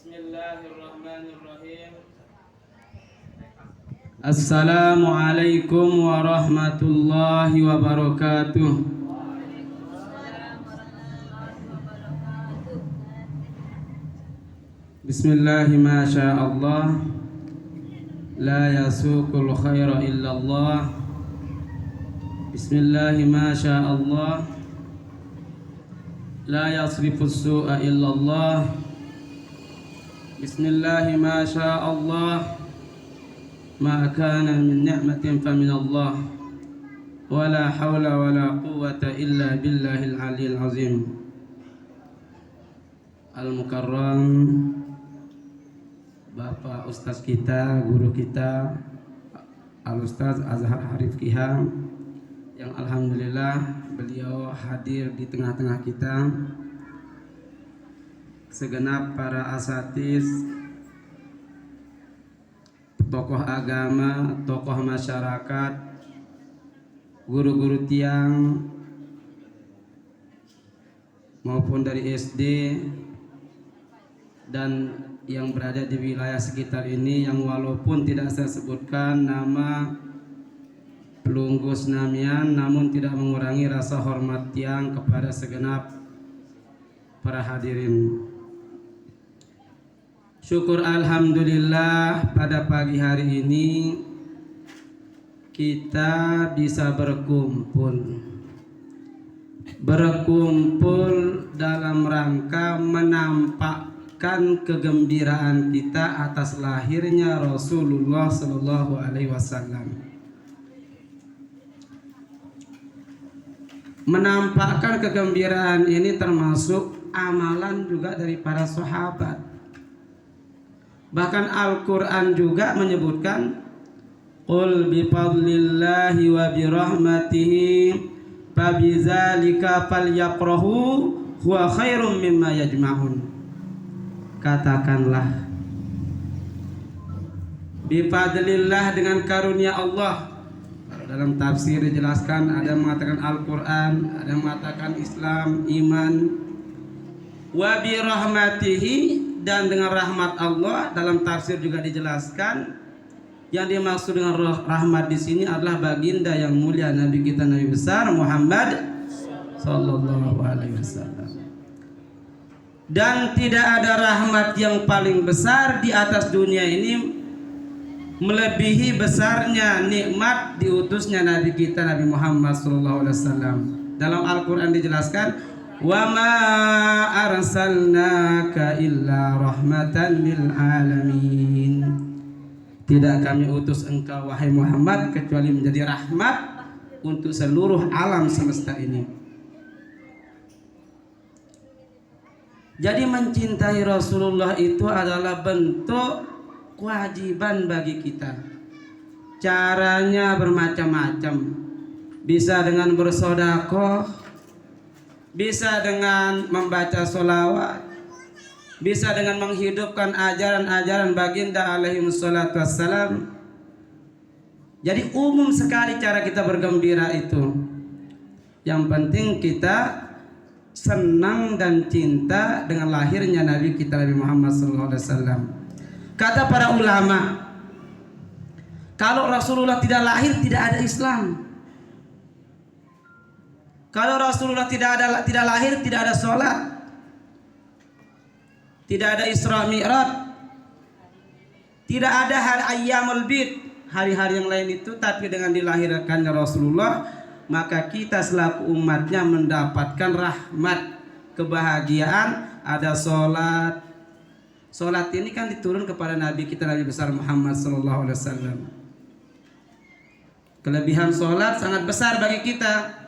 Bismillahirrahmanirrahim. Assalamualaikum warahmatullahi wabarakatuh. Bismillahi ma sya'allah, la yasuqul khaira illallah. Bismillahi ma sya'allah, la yasrifus su'a illallah. Bismillahi ma sya'allah, ma kana min ni'matin fa min Allah, wa la hawla wa la quwwata illa billahil aliyil azim. Al-Mukarram Bapak Ustaz kita, guru kita, Al-Ustaz Azhar Harif Kiham, yang alhamdulillah beliau hadir di tengah-tengah kita. Segenap para asatiz, tokoh agama, tokoh masyarakat, guru-guru tiang maupun dari SD dan yang berada di wilayah sekitar ini, yang walaupun tidak saya sebutkan nama pelunggus namian, namun tidak mengurangi rasa hormat tiang kepada segenap para hadirin. Syukur alhamdulillah pada pagi hari ini kita bisa berkumpul dalam rangka menampakkan kegembiraan kita atas lahirnya Rasulullah Sallallahu Alaihi Wasallam. Menampakkan kegembiraan ini termasuk amalan juga dari para sahabat. Bahkan Al-Quran juga menyebutkan, qul bifadlillahi wa birahmatihi fabizalika falyafrahu huwa khairum mimma yajma'un. Katakanlah, bifadlillah, dengan karunia Allah. Dalam tafsir dijelaskan, ada yang mengatakan Al-Quran, ada yang mengatakan Islam, iman. Wa birahmatihi, dan dengan rahmat Allah. Dalam tafsir juga dijelaskan, yang dimaksud dengan rahmat di sini adalah baginda yang mulia Nabi kita, Nabi besar Muhammad Sallallahu Alaihi Wasallam. Dan tidak ada rahmat yang paling besar di atas dunia ini melebihi besarnya nikmat diutusnya Nabi kita, Nabi Muhammad Sallallahu Alaihi Wasallam. Dalam Al-Quran dijelaskan, wa ma arsalnaka illa rahmatan lil alamin. Tidak kami utus engkau wahai Muhammad kecuali menjadi rahmat untuk seluruh alam semesta ini. Jadi mencintai Rasulullah itu adalah bentuk kewajiban bagi kita. Caranya bermacam-macam. Bisa dengan bersedekah, bisa dengan membaca sholawat, bisa dengan menghidupkan ajaran-ajaran baginda alaihi wassalatu wassalam. Jadi umum sekali cara kita bergembira itu. Yang penting kita senang dan cinta dengan lahirnya Nabi kita, Nabi Muhammad SAW. Kata para ulama, kalau Rasulullah tidak lahir, tidak ada Islam. Kalau Rasulullah tidak lahir, tidak ada sholat, tidak ada Isra Mi'raj, tidak ada hari Ayyamul Bid, hari-hari yang lain itu. Tapi dengan dilahirkannya Rasulullah, maka kita selaku umatnya mendapatkan rahmat, kebahagiaan. Ada sholat. Sholat ini kan diturun kepada Nabi kita, Nabi besar Muhammad Sallallahu Alaihi Wasallam. Kelebihan sholat sangat besar bagi kita.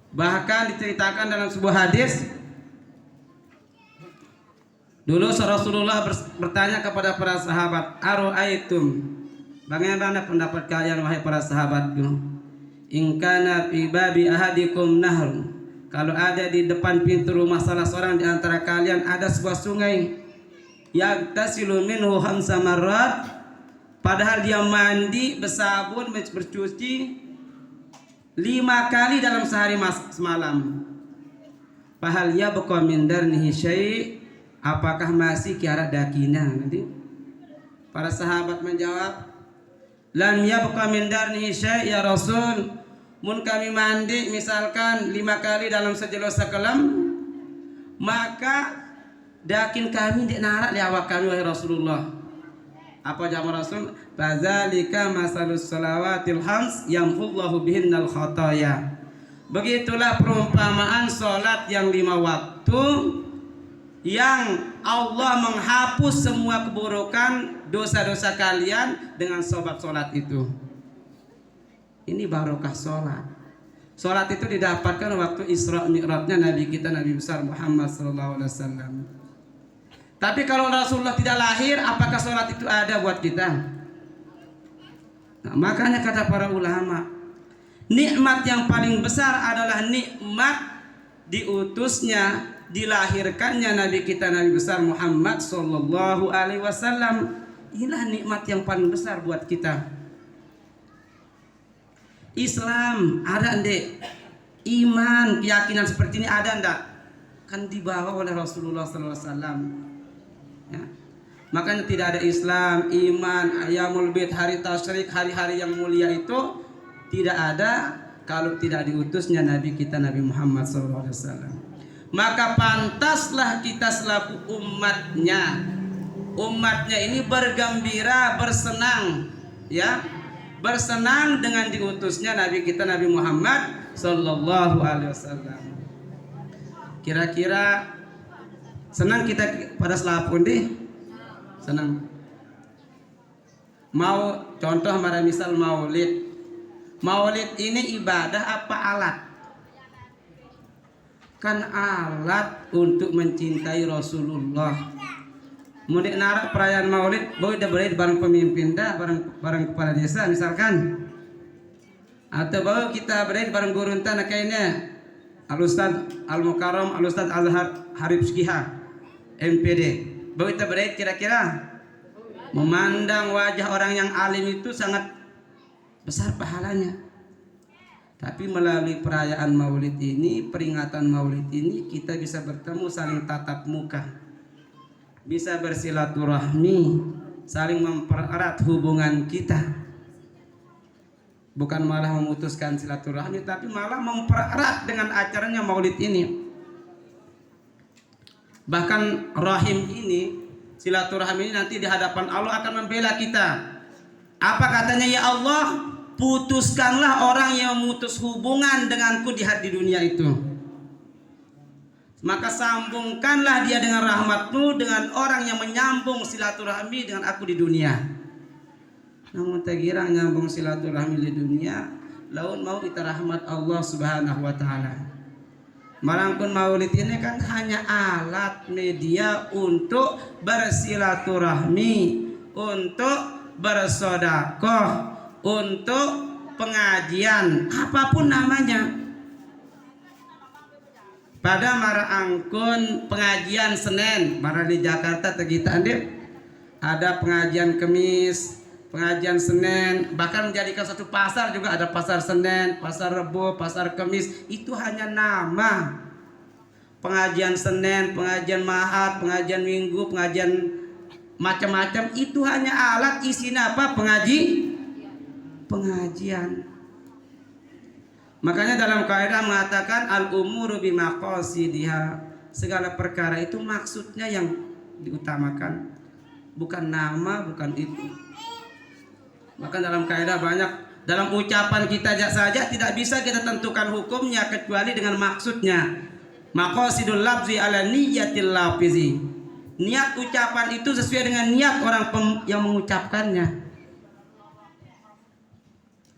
Bahkan diceritakan dalam sebuah hadis, dulu Rasulullah bertanya kepada para sahabat, aro'aitum, bagaimana pendapat kalian wahai para sahabatku? In kana fi babi ahadikum nahr, kalau ada di depan pintu rumah salah seorang di antara kalian ada sebuah sungai, yagtasilu minhu khamsa marrat, padahal dia mandi bersabun bercuci 5 kali dalam sehari semalam. Fahal yabqa min darnihi syai', apakah masih kiara dakina? Nanti para sahabat menjawab, lam yabqa min darnihi syai' ya Rasul. Mun kami mandi misalkan 5 kali dalam sejelo sakelam, maka dakin kami di narak di awak kami wahai Rasulullah. Apa jawab Rasul? Fadzalika masalus salawatil khams yamhullahu bihinnal khataya. Begitulah perumpamaan salat yang 5 waktu yang Allah menghapus semua keburukan dosa-dosa kalian dengan salat itu. Ini barokah salat. Salat itu didapatkan waktu Isra Mi'rajnya Nabi kita Nabi besar Muhammad sallallahu alaihi wasallam. Tapi kalau Rasulullah tidak lahir, apakah salat itu ada buat kita? Nah, makanya kata para ulama, nikmat yang paling besar adalah nikmat diutusnya, dilahirkannya Nabi kita Nabi besar Muhammad sallallahu alaihi wasallam. Inilah nikmat yang paling besar buat kita. Islam ada ndek? Iman, keyakinan seperti ini ada ndak? Kan dibawa oleh Rasulullah sallallahu alaihi wasallam. Ya. Makanya tidak ada Islam, iman, ayamul bid, hari tasyrik, hari-hari yang mulia itu tidak ada kalau tidak diutusnya Nabi kita Nabi Muhammad SAW. Maka pantaslah kita selaku umatnya ini bergembira, bersenang, ya, bersenang dengan diutusnya Nabi kita Nabi Muhammad Sallallahu Alaihi Wasallam. Kira-kira senang kita pada selapun deh, senang. Mau contoh pada misal maulid. Maulid ini ibadah apa alat? Kan alat untuk mencintai Rasulullah. Mudik narak perayaan maulid, boleh bareng pemimpin dah, bareng kepala desa misalkan. Atau bawa kita berada bareng guru entah kayaknya Al-Ustaz Al-Mukarram, Al-Ustaz Azhar Harib Skiha MPD. Bawa kita berada kira-kira memandang wajah orang yang alim itu sangat besar pahalanya. Tapi melalui perayaan maulid ini, peringatan maulid ini, kita bisa bertemu, saling tatap muka, bisa bersilaturahmi, saling mempererat hubungan kita. Bukan malah memutuskan silaturahmi, tapi malah mempererat dengan acaranya maulid ini. Bahkan rahim ini, silaturahmi ini nanti di hadapan Allah akan membela kita. Apa katanya? Ya Allah, putuskanlah orang yang memutus hubungan denganku di dunia itu. Maka sambungkanlah dia dengan rahmatmu dengan orang yang menyambung silaturahmi dengan aku di dunia. Namun tak kira nyambung silaturahmi di dunia, laun mau kita rahmat Allah Subhanahu wa taala. Malangkun maulid ini kan hanya alat media untuk bersilaturahmi, untuk bersedekah, untuk pengajian, apapun namanya. Pada maraangkun pengajian Senin, mara di Jakarta tegita andip, ada pengajian Kemis, pengajian Senin, bahkan menjadikan satu pasar juga, ada pasar Senin, pasar Rebo, pasar Kemis. Itu hanya nama. Pengajian Senin, pengajian Mahat, pengajian Minggu, pengajian macam-macam, itu hanya alat isinya apa? Pengajian. Makanya dalam kaidah mengatakan al-umuru bimaqasidiha, segala perkara itu maksudnya yang diutamakan, bukan nama, bukan itu. Maka dalam kaidah banyak, dalam ucapan kita saja tidak bisa kita tentukan hukumnya kecuali dengan maksudnya. Maqasidul lafzi ala niyatil lafizi. Niat ucapan itu sesuai dengan niat orang yang mengucapkannya.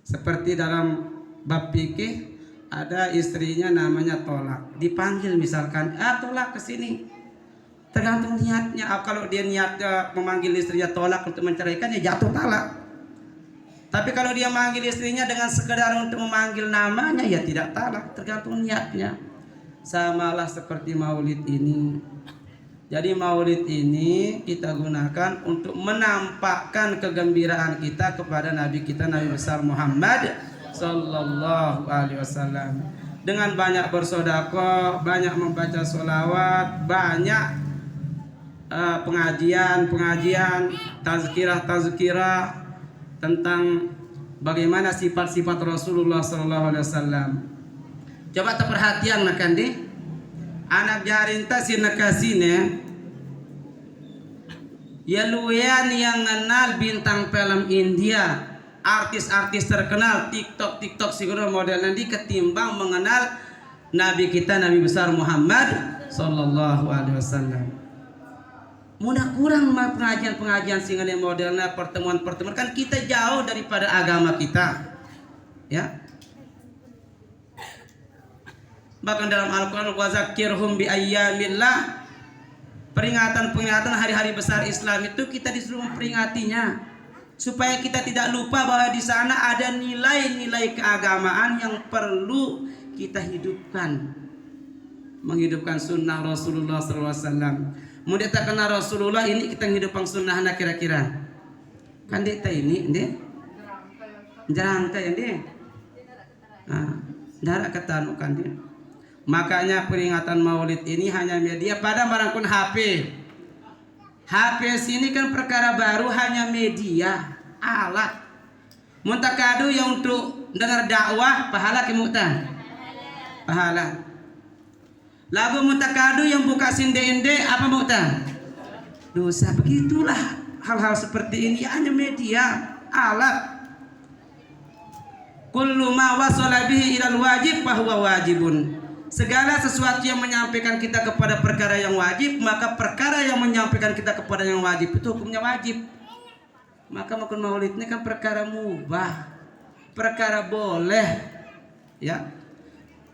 Seperti dalam bab fikih, ada istrinya namanya tolak, dipanggil misalkan, tolak ke sini. Tergantung niatnya. Kalau dia niatnya memanggil istrinya tolak untuk menceraikan, ya jatuh talak. Tapi kalau dia manggil istrinya dengan sekedar untuk memanggil namanya, ya tidak talak, tergantung niatnya. Samalah seperti maulid ini. Jadi maulid ini kita gunakan untuk menampakkan kegembiraan kita kepada Nabi kita Nabi besar Muhammad Sallallahu Alaihi Wasallam. Dengan banyak bersedekah, banyak membaca sholawat, banyak pengajian, tazkirah tentang bagaimana sifat-sifat Rasulullah sallallahu alaihi wasallam. Coba perhatian nakan di anak jarinta sinakasine ya luyan yang kenal bintang film India, artis-artis terkenal, TikTok segera model nanti ketimbang mengenal Nabi kita, Nabi besar Muhammad sallallahu alaihi wasallam. Mudah kurang pengajian singa modelnya, pertemuan kan kita jauh daripada agama kita, ya. Bahkan dalam Al-Quran wazakirhum bi ayyamillah, peringatan hari-hari besar Islam itu kita disuruh memperingatinya supaya kita tidak lupa bahwa di sana ada nilai-nilai keagamaan yang perlu kita hidupkan, menghidupkan sunnah Rasulullah SAW. Mudah tak kenal Rasulullah ini kita hidupkan sunnah nak kira-kira. Kan dia ini dia jarangkai dia. Darat ketanu kan dia. Makanya peringatan Maulid ini hanya media pada barangkun HP. HP sini kan perkara baru, hanya media, alat. Muntakadu yang untuk dengar dakwah pahala kemutan. Pahala. Lagu mutakadu yang buka sinde-inde apa mu'ta? Dosa. Begitulah hal-hal seperti ini hanya media, alat. Kullu ma wasala bihi ilal wajib fahuwa wajibun. Segala sesuatu yang menyampaikan kita kepada perkara yang wajib, maka perkara yang menyampaikan kita kepada yang wajib itu hukumnya wajib. Maka makan maulid ini kan perkara mubah, perkara boleh, ya.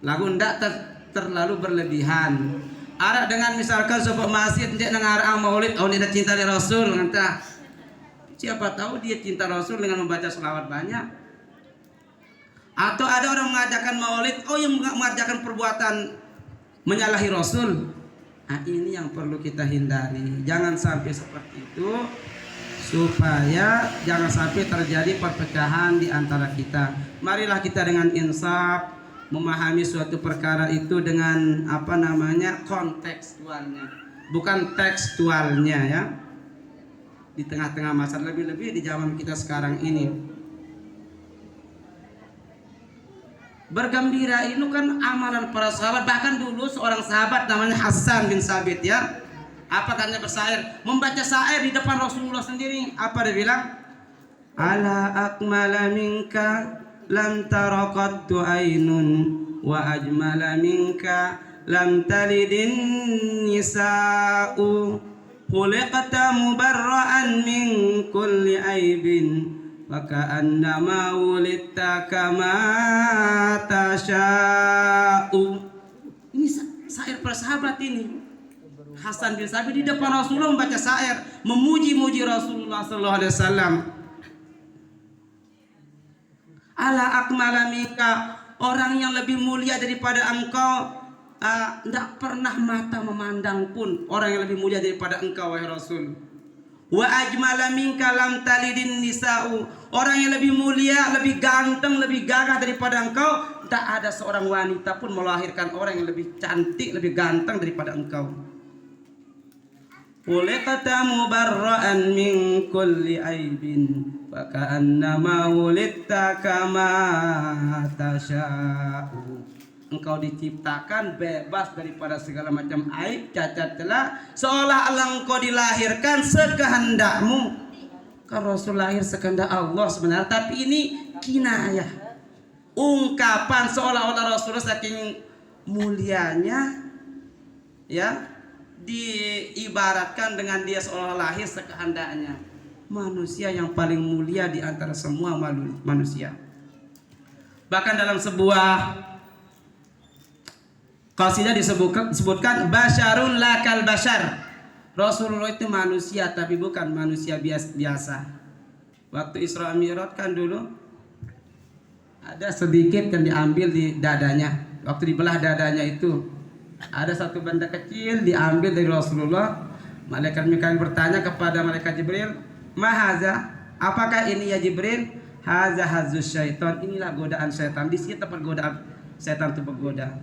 Lagu ndak terlalu berlebihan. Ada dengan misalkan sebuah masjid dia dengar maulid, oh dia cinta dengan Rasul, entah. Siapa tahu dia cinta Rasul dengan membaca selawat banyak. Atau ada orang mengajarkan maulid, oh yang mengajarkan perbuatan menyalahi Rasul. Nah, ini yang perlu kita hindari. Jangan sampai seperti itu, supaya jangan sampai terjadi perpecahan di antara kita. Marilah kita dengan insaf memahami suatu perkara itu dengan kontekstualnya, bukan tekstualnya, ya. Di tengah-tengah masa, lebih-lebih di zaman kita sekarang ini. Bergembira itu kan amalan para sahabat. Bahkan dulu seorang sahabat namanya Hasan bin Sabit, ya. Apa katanya bersair? Membaca syair di depan Rasulullah sendiri. Apa dia bilang? Ala akmala minka lam taraqattu ainun wa ajmala minka lam talidin nisa'u khuliqta mubarra'an min kulli aibin wa ka'annama wulidta kama tasha'u. Ini syair para sahabat ini. Hasan bin Sabit di depan Rasulullah membaca syair memuji-muji Rasulullah sallallahu alaihi wasallam. Ala akmala minka, orang yang lebih mulia daripada engkau, tidak pernah mata memandang pun orang yang lebih mulia daripada engkau, wahai Rasul. Wa ajmala minka lam talidin nisa'u, orang yang lebih mulia, lebih ganteng, lebih gagah daripada engkau, tidak ada seorang wanita pun melahirkan orang yang lebih cantik, lebih ganteng daripada engkau. Khuliqta mubarra'an min kulli aibin wa ka'annama wulidta kama tasha'u. Engkau diciptakan bebas daripada segala macam aib, cacat celah, seolah-olah engkau dilahirkan sekehendakmu. Kan Rasul lahir sekehendak Allah sebenarnya, tapi ini kinayah, ungkapan seolah-olah Rasulullah saking mulianya, ya, diibaratkan dengan dia seolah lahir sekehendaknya. Manusia yang paling mulia di antara semua manusia. Bahkan dalam sebuah qasidah disebutkan basyarun lakal basyar. Rasulullah itu manusia tapi bukan manusia biasa. Waktu Isra Mi'raj kan dulu ada sedikit yang diambil di dadanya. Waktu dibelah dadanya itu ada satu benda kecil diambil dari Rasulullah. Malaikat Mikail bertanya kepada malaikat Jibril, "Mahaza? Apakah ini ya Jibril?" "Haza hazus syaitan." Inilah godaan setan. Di sini tempat godaan setan itu bergoda.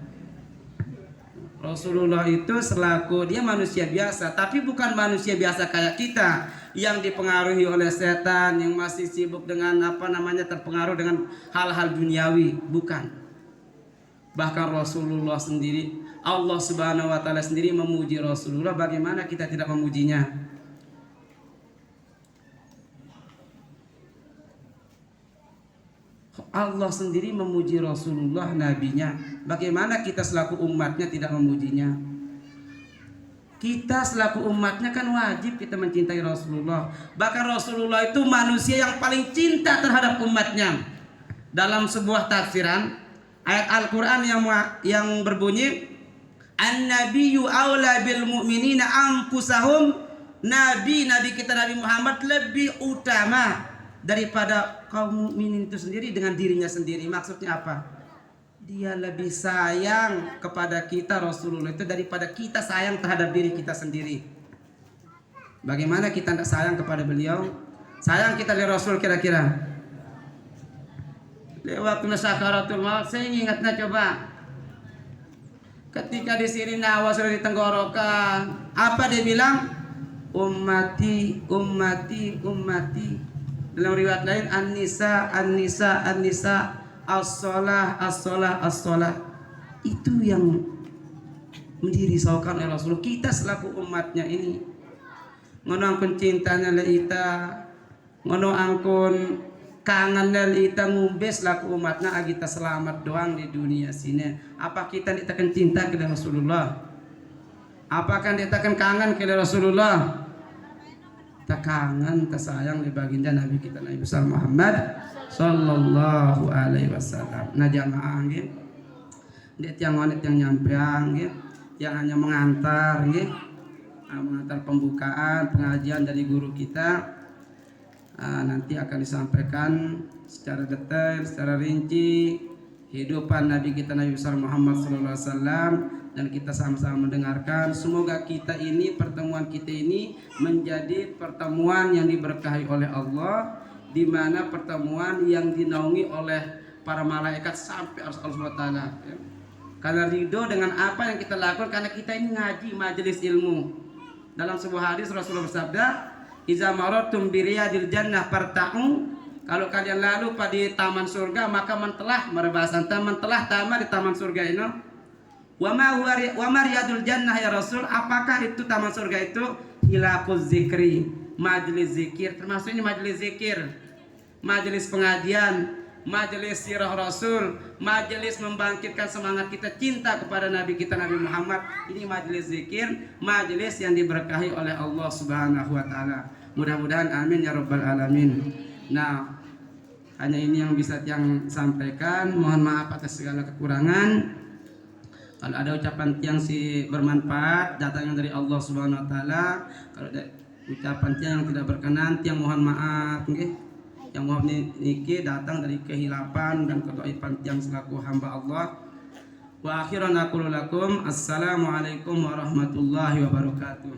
Rasulullah itu selaku dia manusia biasa, tapi bukan manusia biasa kayak kita yang dipengaruhi oleh setan, yang masih sibuk dengan terpengaruh dengan hal-hal duniawi, bukan. Bahkan Rasulullah sendiri, Allah Subhanahu wa taala sendiri memuji Rasulullah, bagaimana kita tidak memujinya? Allah sendiri memuji Rasulullah, nabinya. Bagaimana kita selaku umatnya tidak memujinya? Kita selaku umatnya kan wajib kita mencintai Rasulullah. Bahkan Rasulullah itu manusia yang paling cinta terhadap umatnya. Dalam sebuah tafsiran ayat Al-Quran yang berbunyi, An-nabiyyu aula bil mu'minina anfusahum. Nabi kita Nabi Muhammad lebih utama daripada kaum mukminin itu sendiri dengan dirinya sendiri. Maksudnya apa? Dia lebih sayang kepada kita Rasulullah itu daripada kita sayang terhadap diri kita sendiri. Bagaimana kita tidak sayang kepada beliau? Sayang kita lihat Rasul kira-kira lewat sakaratul maut. Saya ingatnya coba ketika di sini nyawa sudah di tenggorokan, apa dia bilang? Ummati, ummati, ummati. Dalam riwayat lain an-nisa, an-nisa, an-nisa, as-shalah, as-shalah, as-shalah. Itu yang dirisaukan oleh Rasulullah. Kita selaku umatnya ini ngono angkun cintanya leita, ngono angkun kangen leita ngumbes selaku umatnya kita selamat doang di dunia sini. Apa kita ditekan cinta kepada Rasulullah? Apakah ditekan kangen kepada Rasulullah? Tak kangen, tak sayang di baginda Nabi kita Nabi besar Muhammad sallallahu alaihi wasallam. Nah jamaah nggih. Dia tiang wanita yang nyampeang nggih, yang hanya mengantar nggih. Mengantar pembukaan pengajian dari guru kita. Nanti akan disampaikan secara detail, secara rinci kehidupan Nabi kita Nabi besar Muhammad sallallahu alaihi wasallam, dan kita sama-sama mendengarkan. Semoga kita ini, pertemuan kita ini menjadi pertemuan yang diberkahi oleh Allah, di mana pertemuan yang dinaungi oleh para malaikat sampai Allah SWT. Karena ridho dengan apa yang kita lakukan, karena kita ini ngaji majelis ilmu. Dalam sebuah hadis Rasulullah bersabda, "Iza maratum bi riyadil jannah farta'u." Kalau kalian lalu pada taman surga, maka mentelah merebasan taman telah taman di taman surga ini. Wa ma riyadul jannah ya Rasul? Apakah itu taman surga itu? Hilaquz zikri, majelis zikir. Termasuk ini majelis zikir, majelis pengajian, majelis sirah Rasul, majelis membangkitkan semangat kita cinta kepada Nabi kita Nabi Muhammad. Ini majelis zikir, majelis yang diberkahi oleh Allah Subhanahu wa taala. Mudah-mudahan amin ya rabbal alamin. Nah, hanya ini yang bisa yang sampaikan. Mohon maaf atas segala kekurangan. Kalau ada ucapan yang bermanfaat datangnya dari Allah Subhanahu wa taala, kalau ada ucapan yang tidak berkenan, yang mohon maaf nggih. Yang mohon niki datang dari kehilapan dan kedhaifan yang selaku hamba Allah. Wa akhiran aqulu lakum assalamualaikum warahmatullahi wabarakatuh.